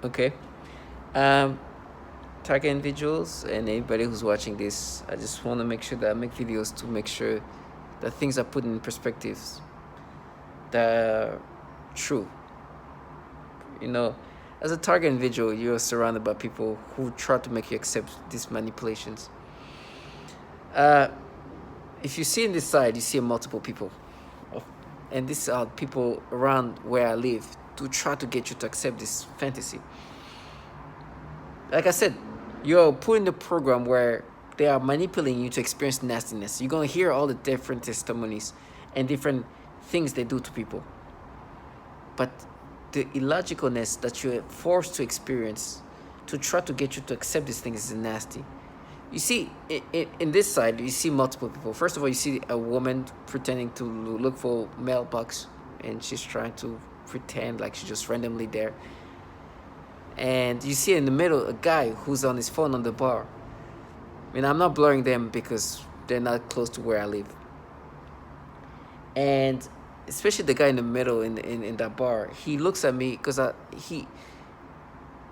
Okay. Um, Target individuals and anybody who's watching this, I just want to make sure that I make videos to make sure that things are put in perspectives that are true. You know, as a target individual, you're surrounded by people who try to make you accept these manipulations. Uh, if you see in this side, you see multiple people, and these are people around where I live to try to get you to accept this fantasy. Like I said, you're put in the program where they are manipulating you to experience nastiness. You're gonna hear all the different testimonies and different things they do to people. But the illogicalness that you're forced to experience to try to get you to accept these things is nasty. You see, in this side, you see multiple people. First of all, you see a woman pretending to look for mailbox, and she's trying to pretend like she's just randomly there. And you see in the middle a guy who's on his phone on the bar. I mean, I'm not blurring them because they're not close to where I live. And especially the guy in the middle in that bar, he looks at me because he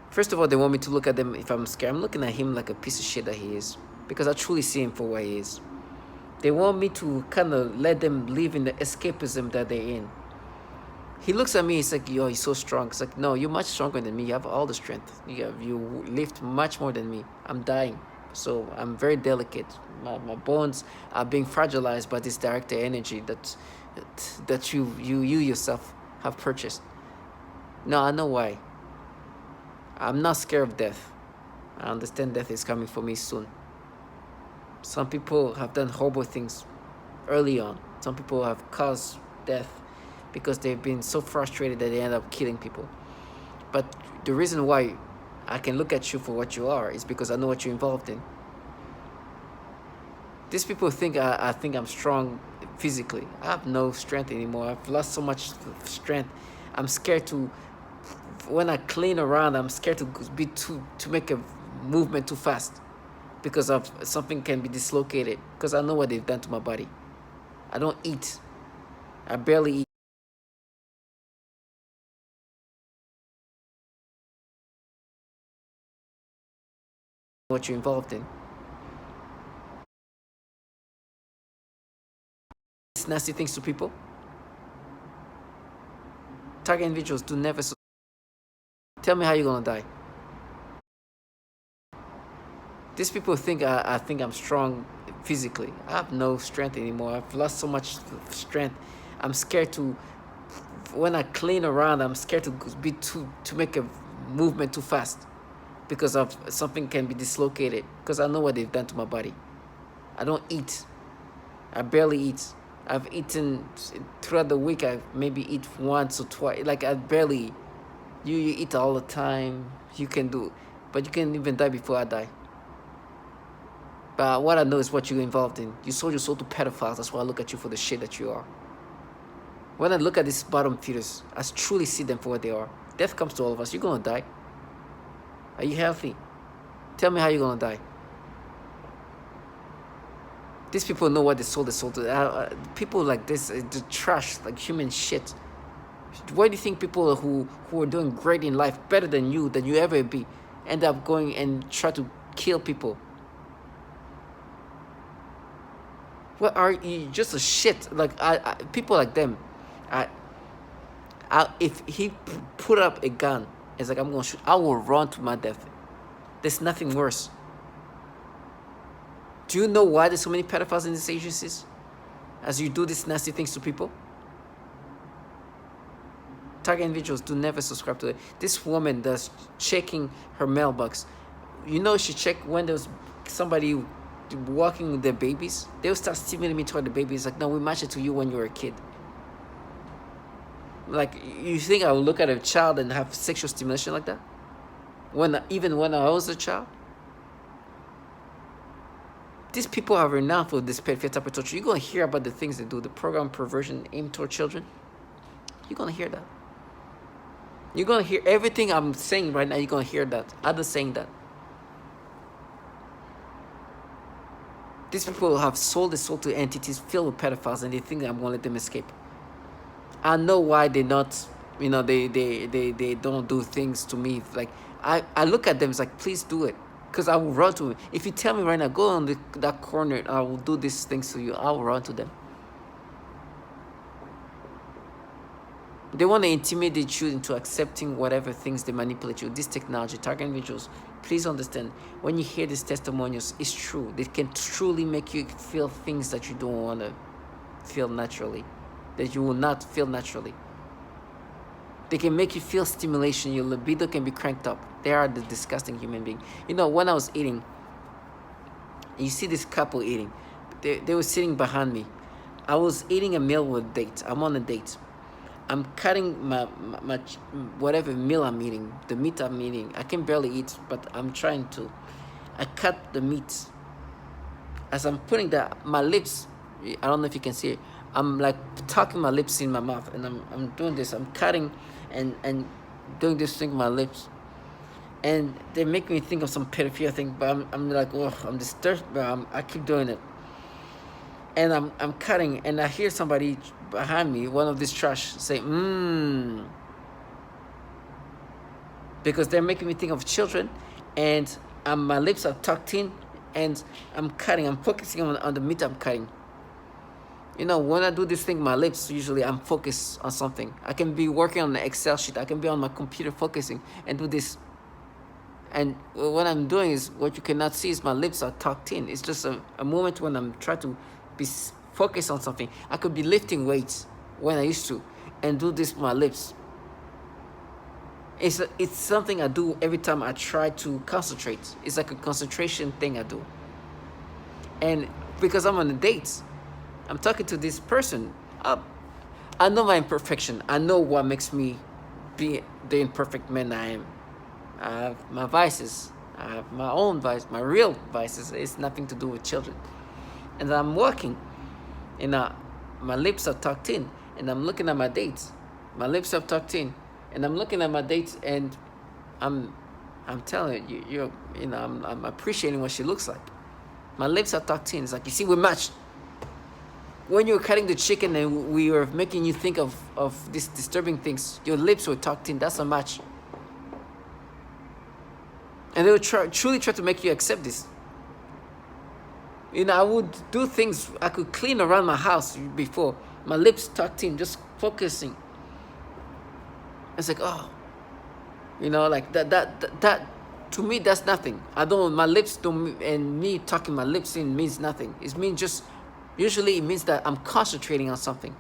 first of all, they want me to look at them if I'm scared. I'm looking at him like a piece of shit that he is, because I truly see him for what he is. They want me to kind of let them live in the escapism that they're in. He looks at me, he's like, yo, he's so strong. It's like, no, you're much stronger than me. You have all the strength. You lift much more than me. I'm dying. So I'm very delicate. My bones are being fragilized by this director energy that you yourself have purchased. No, I know why. I'm not scared of death. I understand death is coming for me soon. Some people have done horrible things early on. Some people have caused death because they've been so frustrated that they end up killing people. But the reason why I can look at you for what you are is because I know what you're involved in. These people think I think I'm strong physically. I have no strength anymore. I've lost so much strength. I'm scared to, when I clean around, I'm scared to make a movement too fast because of something can be dislocated, because I know what they've done to my body. I don't eat. I barely eat. What you're involved in. These nasty things to people. Target individuals do never. Tell me how you're gonna die. These people think I think I'm strong physically. I have no strength anymore. I've lost so much strength. I'm scared to, when I clean around, I'm scared to make a movement too fast because of something can be dislocated, because I know what they've done to my body. I don't eat. I barely eat. I've eaten throughout the week. I maybe eat once or twice. Like I barely. You eat all the time. You can do, but you can even die before I die. But what I know is what you're involved in. You sold your soul to pedophiles. That's why I look at you for the shit that you are. When I look at these bottom feeders, I truly see them for what they are. Death comes to all of us. You're gonna die. Are you healthy? Tell me how you're gonna die. These people know what they sold their soul to. People like this, the trash, like human shit. Why do you think people who are doing great in life, better than you ever be, end up going and try to kill people? What are you? Just a shit. Like people like them. If he put up a gun, it's like I'm gonna shoot. I will run to my death. There's nothing worse. Do you know why there's so many pedophiles in these agencies? As you do these nasty things to people? Target individuals do never subscribe to it. This woman that's checking her mailbox, you know, she checked when there's somebody walking with their babies. They'll start stimulating me toward the babies. Like, no, we matched it to you when you were a kid. Like, you think I would look at a child and have sexual stimulation like that? Even when I was a child? These people are renowned for this pedophilia type of torture. You're going to hear about the things they do, the program perversion aimed toward children. You're going to hear that. You're going to hear everything I'm saying right now. You're going to hear that. Others saying that. These people have sold their soul to entities filled with pedophiles, and they think that I'm going to let them escape. I know why they're not They don't do things to me. Like, I look at them, it's like, please do it, because I will run to it. If you tell me right now, go on that corner, I will do these things to you, I will run to them. They want to intimidate you into accepting whatever things they manipulate you. This technology, target individuals, please understand, when you hear these testimonials, it's true. They can truly make you feel things that you don't want to feel naturally, that you will not feel naturally. They can make you feel stimulation. Your libido can be cranked up. They are the disgusting human being. When I was eating, you see this couple eating. They were sitting behind me. I was eating a meal with a date. I'm on a date. I'm cutting my whatever meal I'm eating, the meat I'm eating. I can barely eat, but I'm trying to. I cut the meat. As I'm putting my lips, I don't know if you can see it, I'm like tucking my lips in my mouth, and I'm doing this. I'm cutting and doing this thing with my lips. And they make me think of some pedophilia thing, but I'm like, oh, I'm disturbed, but I keep doing it. And I'm cutting, and I hear somebody behind me, one of these trash, say, because they're making me think of children, and my lips are tucked in, and I'm cutting. I'm focusing on the meat I'm cutting. When I do this thing, my lips, usually I'm focused on something. I can be working on the Excel sheet. I can be on my computer focusing and do this. And what I'm doing is, what you cannot see is my lips are tucked in. It's just a moment when I'm trying to be focused on something. I could be lifting weights when I used to and do this with my lips. It's something I do every time I try to concentrate. It's like a concentration thing I do. And because I'm on a date, I'm talking to this person. I know my imperfection. I know what makes me be the imperfect man I am. I have my vices. I have my own vices, my real vices. It's nothing to do with children. And I'm walking, and my lips are tucked in, and I'm looking at my dates. My lips are tucked in, and I'm looking at my dates, and I'm telling you, I'm appreciating what she looks like. My lips are tucked in. It's like, you see, we matched. When you were cutting the chicken and we were making you think of these disturbing things, your lips were tucked in. That's a match. And they would truly try to make you accept this. I would do things. I could clean around my house before. My lips tucked in, just focusing. It's like, oh. Like that to me, that's nothing. My lips don't, and me tucking my lips in means nothing. Usually it means that I'm concentrating on something.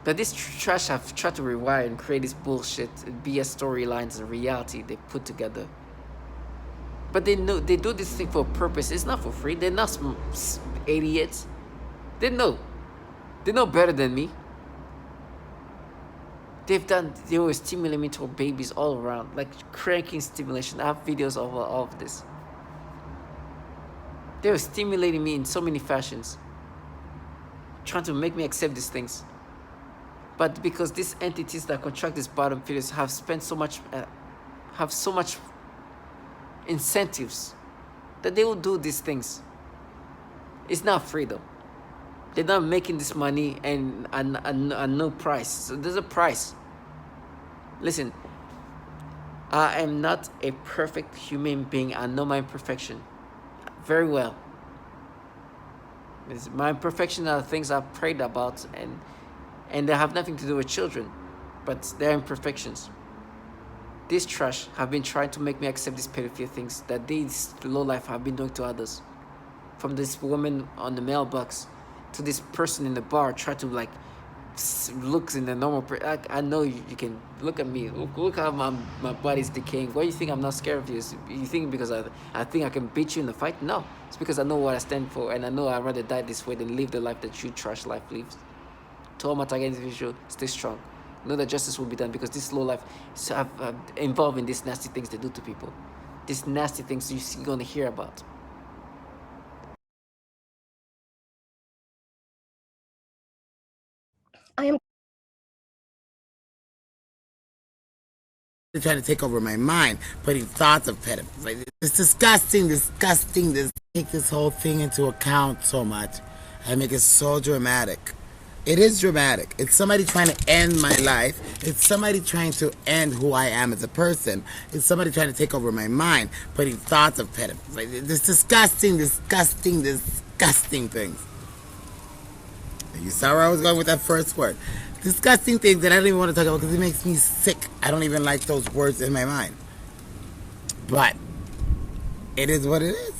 But this trash have tried to rewire and create this bullshit, BS storylines and reality they put together. But they do this thing for a purpose. It's not for free. They're not idiots. They know better than me. They were stimulating me to babies all around, like cranking stimulation. I have videos of all of this. They were stimulating me in so many fashions, trying to make me accept these things. But because these entities that contract these bottom feeders have so much incentives that they will do these things. It's not free though. They're not making this money and no price. So there's a price. Listen, I am not a perfect human being. I know my imperfection very well. My imperfections are things I've prayed about, and they have nothing to do with children, but they're imperfections. This trash have been trying to make me accept these pedophilia things that these lowlife have been doing to others. From this woman on the mailbox to this person in the bar, try to looks in the normal. I know you can look at me. Look how my body's decaying. Why do you think I'm not scared of you? You think because I think I can beat you in the fight? No, it's because I know what I stand for, and I know I'd rather die this way than live the life that you trash life lives. To all my target individual, stay strong. Know that justice will be done, because this low life have involved in these nasty things they do to people. These nasty things you're gonna hear about. I am trying to take over my mind, putting thoughts of pedophilia. It's disgusting. They take this whole thing into account so much. I make it so dramatic. It is dramatic. It's somebody trying to end my life. It's somebody trying to end who I am as a person. It's somebody trying to take over my mind, putting thoughts of pedophilia. This disgusting, disgusting, disgusting things. You saw where I was going with that first word. Disgusting things that I don't even want to talk about because it makes me sick. I don't even like those words in my mind. But it is what it is.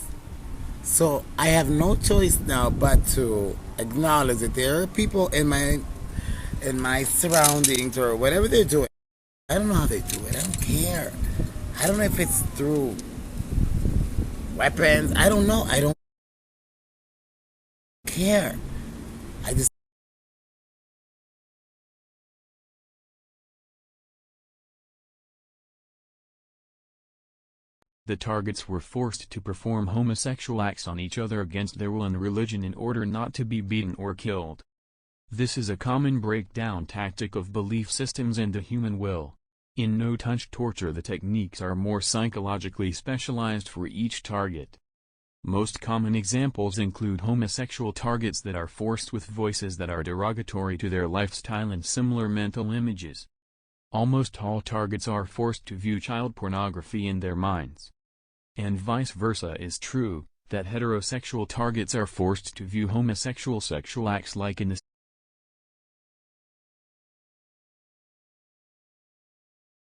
So I have no choice now but to acknowledge that there are people in my surroundings or whatever they're doing. I don't know how they do it. I don't care. I don't know if it's through weapons. I don't know. I don't care. I just The targets were forced to perform homosexual acts on each other against their will and religion in order not to be beaten or killed. This is a common breakdown tactic of belief systems and the human will. In no-touch torture, the techniques are more psychologically specialized for each target. Most common examples include homosexual targets that are forced with voices that are derogatory to their lifestyle and similar mental images. Almost all targets are forced to view child pornography in their minds. And vice versa is true, that heterosexual targets are forced to view homosexual sexual acts like in the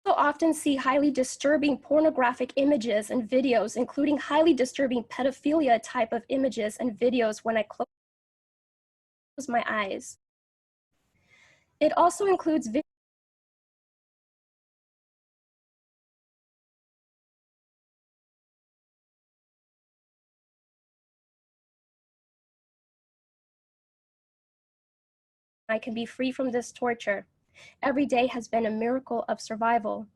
often see highly disturbing pornographic images and videos, including highly disturbing pedophilia type of images and videos when I close my eyes. It also includes I can be free from this torture. Every day has been a miracle of survival.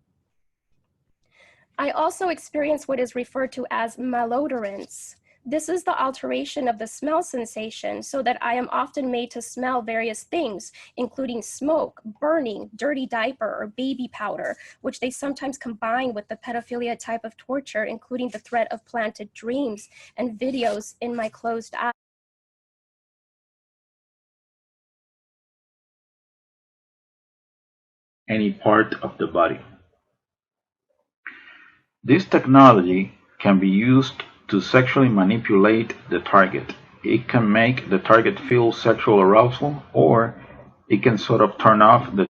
I also experience what is referred to as malodorance. This is the alteration of the smell sensation so that I am often made to smell various things, including smoke, burning, dirty diaper, or baby powder, which they sometimes combine with the pedophilia type of torture, including the threat of planted dreams and videos in my closed eyes. Any part of the body. This technology can be used to sexually manipulate the target. It can make the target feel sexual arousal, or it can sort of turn off the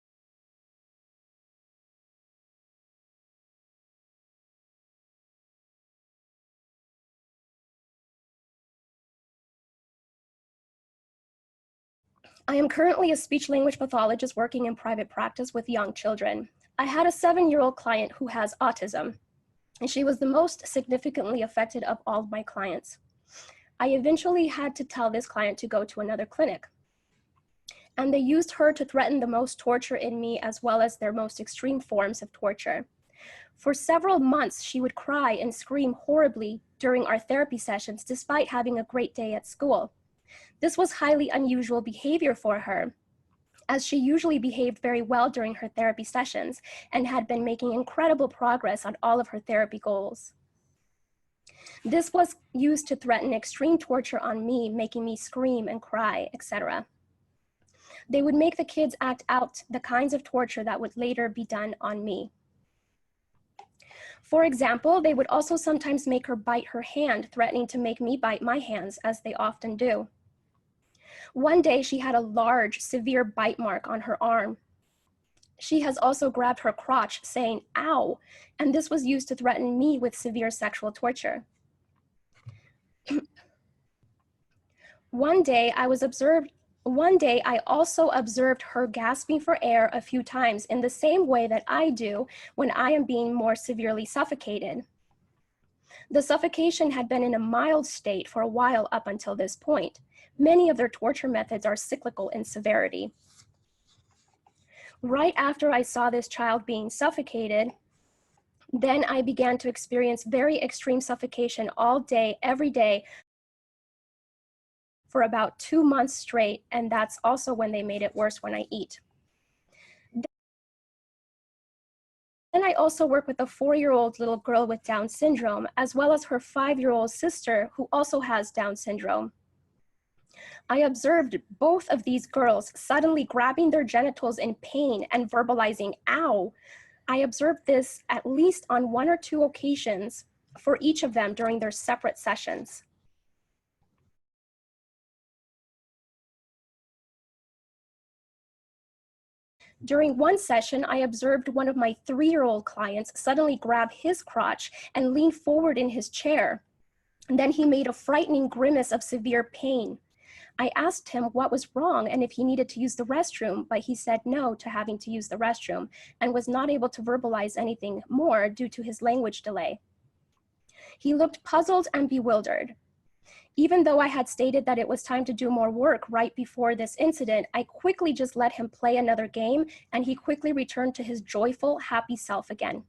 I am currently a speech-language pathologist working in private practice with young children. I had a 7-year-old client who has autism, and she was the most significantly affected of all of my clients. I eventually had to tell this client to go to another clinic, and they used her to threaten the most torture in me as well as their most extreme forms of torture. For several months, she would cry and scream horribly during our therapy sessions despite having a great day at school. This was highly unusual behavior for her, as she usually behaved very well during her therapy sessions and had been making incredible progress on all of her therapy goals. This was used to threaten extreme torture on me, making me scream and cry, etc. They would make the kids act out the kinds of torture that would later be done on me. For example, they would also sometimes make her bite her hand, threatening to make me bite my hands, as they often do. One day, she had a large, severe bite mark on her arm. She has also grabbed her crotch, saying, "Ow," and this was used to threaten me with severe sexual torture. One day, I also observed her gasping for air a few times in the same way that I do when I am being more severely suffocated. The suffocation had been in a mild state for a while up until this point. Many of their torture methods are cyclical in severity. Right after I saw this child being suffocated, then I began to experience very extreme suffocation all day, every day, for about 2 months straight, and that's also when they made it worse when I eat. Then I also work with a 4-year-old little girl with Down syndrome, as well as her 5-year-old sister who also has Down syndrome. I observed both of these girls suddenly grabbing their genitals in pain and verbalizing, ow. I observed this at least on 1 or 2 occasions for each of them during their separate sessions. During one session, I observed one of my 3-year-old clients suddenly grab his crotch and lean forward in his chair. And then he made a frightening grimace of severe pain. I asked him what was wrong and if he needed to use the restroom, but he said no to having to use the restroom and was not able to verbalize anything more due to his language delay. He looked puzzled and bewildered. Even though I had stated that it was time to do more work right before this incident, I quickly just let him play another game, and he quickly returned to his joyful, happy self again.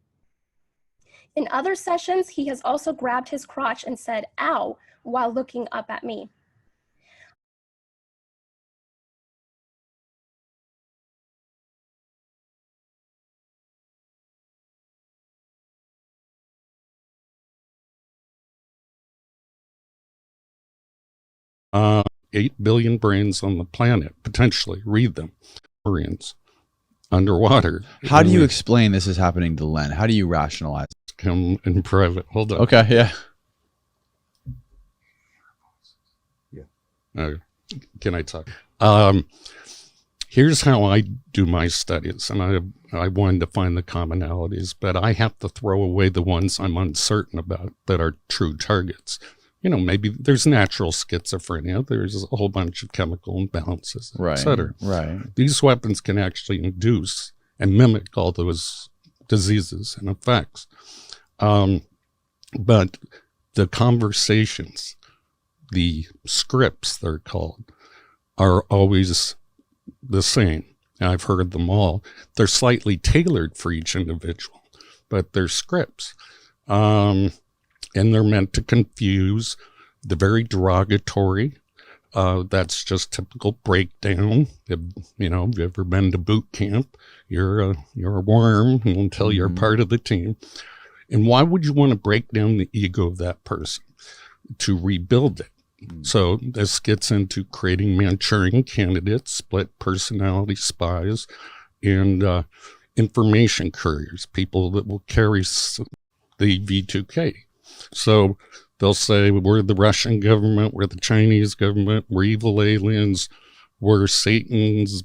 In other sessions, he has also grabbed his crotch and said, ow, while looking up at me. Uh, 8 billion brains on the planet, potentially. Read them. Marines underwater. How do you explain this is happening to Len? How do you rationalize it? Come in private. Hold on. Okay, yeah. Can I talk? Here's how I do my studies, and I wanted to find the commonalities, but I have to throw away the ones I'm uncertain about that are true targets. You know, maybe there's natural schizophrenia, there's a whole bunch of chemical imbalances, et cetera. Right. These weapons can actually induce and mimic all those diseases and effects. But the conversations, the scripts, they're called, are always the same. I've heard them all. They're slightly tailored for each individual, but they're scripts. And they're meant to confuse the very derogatory. That's just typical breakdown. If you've ever been to boot camp, you're a worm until you're part of the team. And why would you want to break down the ego of that person? To rebuild it. So this gets into creating Manchurian candidates, split personality spies, and information couriers, people that will carry the V2K. So they'll say, we're the Russian government, we're the Chinese government, we're evil aliens, we're Satan's,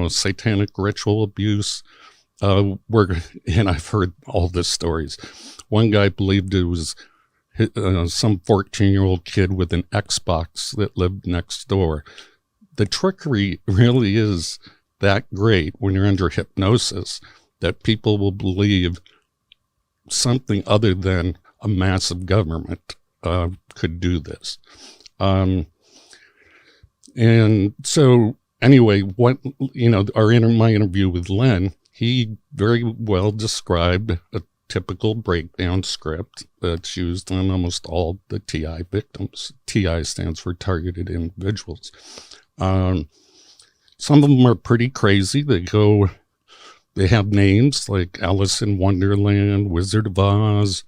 satanic ritual abuse. And I've heard all the stories. One guy believed it was some 14-year-old kid with an Xbox that lived next door. The trickery really is that great when you're under hypnosis that people will believe something other than a massive government could do this. And so anyway, my interview with Len, he very well described a typical breakdown script that's used on almost all the TI victims. TI stands for targeted individuals. Some of them are pretty crazy. They have names like Alice in Wonderland, Wizard of Oz,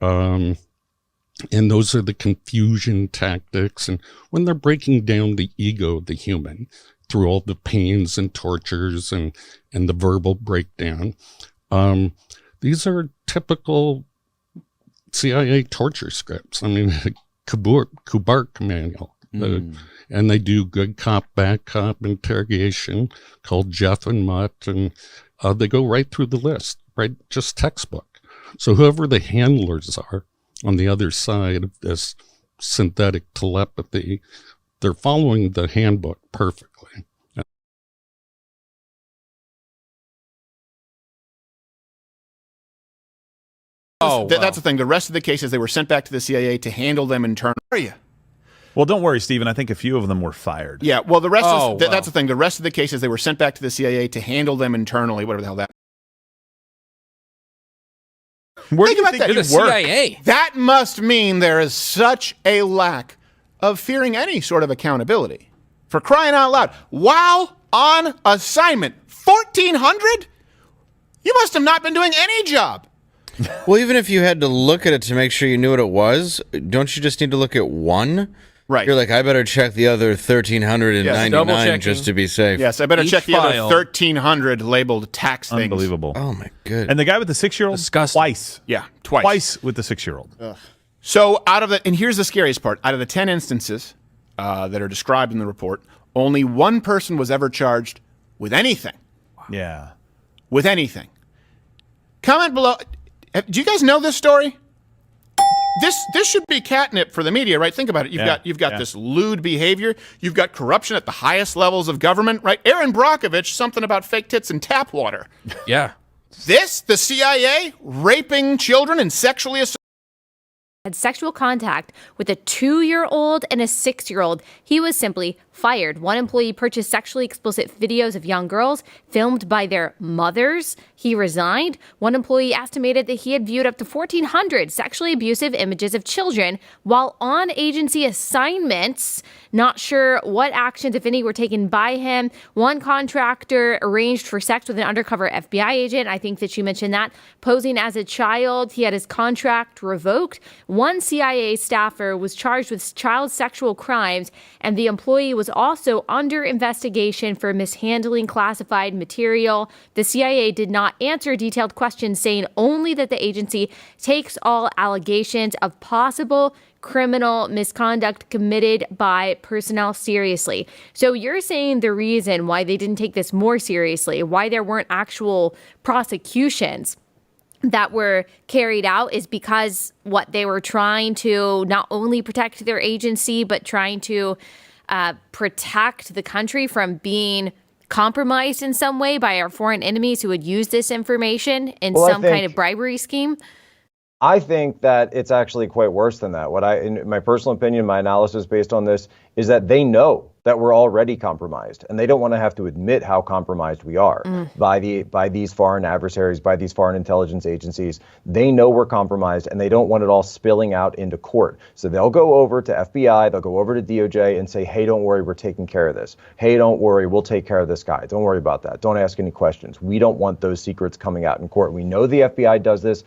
and those are the confusion tactics. And when they're breaking down the ego of the human through all the pains and tortures and the verbal breakdown, these are typical CIA torture scripts. I mean, Kubark manual. And they do good cop, bad cop interrogation called Jeff and Mutt. And they go right through the list, right? Just textbook. So whoever the handlers are on the other side of this synthetic telepathy, they're following the handbook perfectly. That's the thing. The rest of the cases, they were sent back to the CIA to handle them internally. Well, don't worry, Stephen. I think a few of them were fired. Yeah, well, the rest that's the thing. The rest of the cases, they were sent back to the CIA to handle them internally, whatever the hell that. Where do you Think think about you that. work? CIA. That must mean there is such a lack of fearing any sort of accountability. For crying out loud, while on assignment, 1,400? You must have not been doing any job. Well, even if you had to look at it to make sure you knew what it was, don't you just need to look at one? Right. You're like, I better check the other 1,399 double-checking. just to be safe. Yes, I better Each check the other file. 1,300 labeled tax things. Unbelievable. Oh my goodness. And the guy with the 6-year-old? Disgusting. Twice. Yeah, twice. Twice with the 6-year-old. So and here's the scariest part. Out of the 10 instances that are described in the report, only one person was ever charged with anything. Yeah. With anything. Comment below. Do you guys know this story? This should be catnip for the media, right? Think about it. You've got this lewd behavior. You've got corruption at the highest levels of government, right? Aaron Brockovich, something about fake tits and tap water. Yeah. The CIA, raping children and sexually assaulting. Had sexual contact with a 2-year-old and a 6-year-old. He was simply fired. One employee purchased sexually explicit videos of young girls filmed by their mothers. He resigned. One employee estimated that he had viewed up to 1,400 sexually abusive images of children while on agency assignments. Not sure what actions, if any, were taken by him. One contractor arranged for sex with an undercover FBI agent. I think that you mentioned that. Posing as a child, he had his contract revoked. One CIA staffer was charged with child sexual crimes, and the employee was also under investigation for mishandling classified material. The CIA did not answer detailed questions, saying only that the agency takes all allegations of possible criminal misconduct committed by personnel seriously. So you're saying the reason why they didn't take this more seriously, why there weren't actual prosecutions that were carried out, is because they were trying to not only protect their agency, but trying to protect the country from being compromised in some way by our foreign enemies who would use this information in some kind of bribery scheme? I think that it's actually quite worse than that. In my personal opinion, my analysis based on this is that they know that we're already compromised, and they don't want to have to admit how compromised we are by these foreign adversaries, by these foreign intelligence agencies. They know we're compromised, and they don't want it all spilling out into court. So they'll go over to FBI, they'll go over to DOJ and say, hey, don't worry, we're taking care of this. Hey, don't worry, we'll take care of this guy. Don't worry about that. Don't ask any questions. We don't want those secrets coming out in court. We know the FBI does this.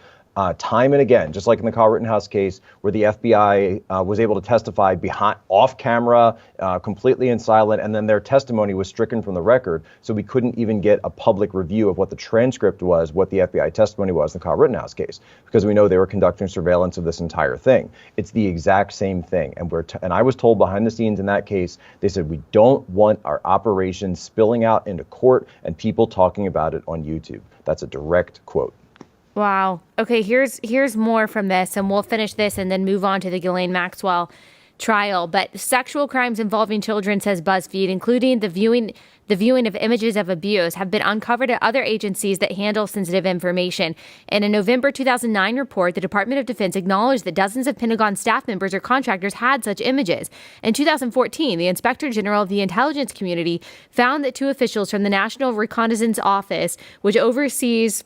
Time and again, just like in the Kyle Rittenhouse case, where the FBI was able to testify off camera, completely in silent, and then their testimony was stricken from the record, so we couldn't even get a public review of what the transcript was, what the FBI testimony was in the Kyle Rittenhouse case, because we know they were conducting surveillance of this entire thing. It's the exact same thing, and and I was told behind the scenes in that case, they said we don't want our operations spilling out into court and people talking about it on YouTube. That's a direct quote. Wow. Okay, here's more from this, and we'll finish this and then move on to the Ghislaine Maxwell trial. But sexual crimes involving children, says BuzzFeed, including the viewing of images of abuse, have been uncovered at other agencies that handle sensitive information. In a November 2009 report, the Department of Defense acknowledged that dozens of Pentagon staff members or contractors had such images. In 2014, the Inspector General of the Intelligence Community found that 2 officials from the National Reconnaissance Office, which oversees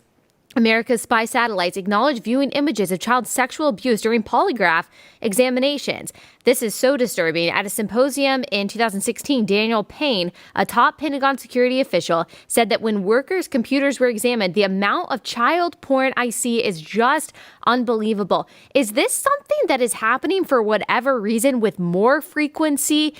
America's spy satellites, acknowledged viewing images of child sexual abuse during polygraph examinations. This is so disturbing. At a symposium in 2016, Daniel Payne, a top Pentagon security official, said that when workers' computers were examined, the amount of child porn I see is just unbelievable. Is this something that is happening for whatever reason with more frequency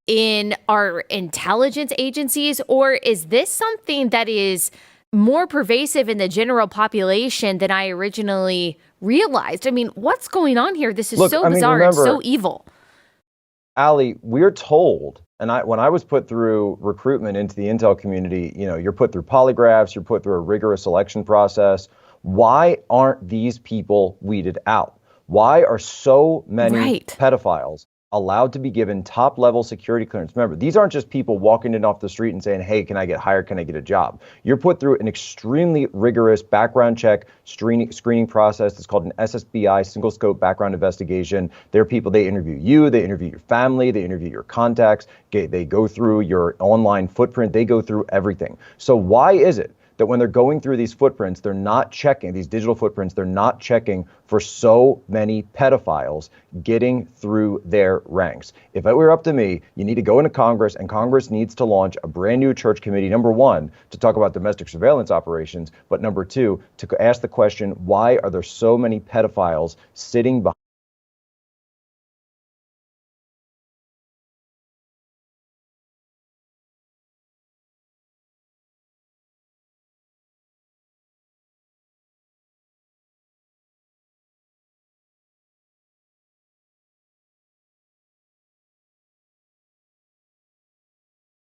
in our intelligence agencies, or is this something that is more pervasive in the general population than I originally realized? I mean, what's going on here? This is so bizarre and so evil. Allie, we're told, and when I was put through recruitment into the intel community, you're put through polygraphs, you're put through a rigorous selection process. Why aren't these people weeded out? Why are so many pedophiles allowed to be given top-level security clearance? Remember, these aren't just people walking in off the street and saying, hey, can I get hired? Can I get a job? You're put through an extremely rigorous background check screening process. It's called an SSBI, single scope background investigation. There are people, they interview you, they interview your family, they interview your contacts, they go through your online footprint, they go through everything. So why is it that when they're going through these footprints, they're not checking, these digital footprints, they're not checking for so many pedophiles getting through their ranks? If it were up to me, you need to go into Congress, and Congress needs to launch a brand new church committee, number one, to talk about domestic surveillance operations, but number two, to ask the question, why are there so many pedophiles sitting behind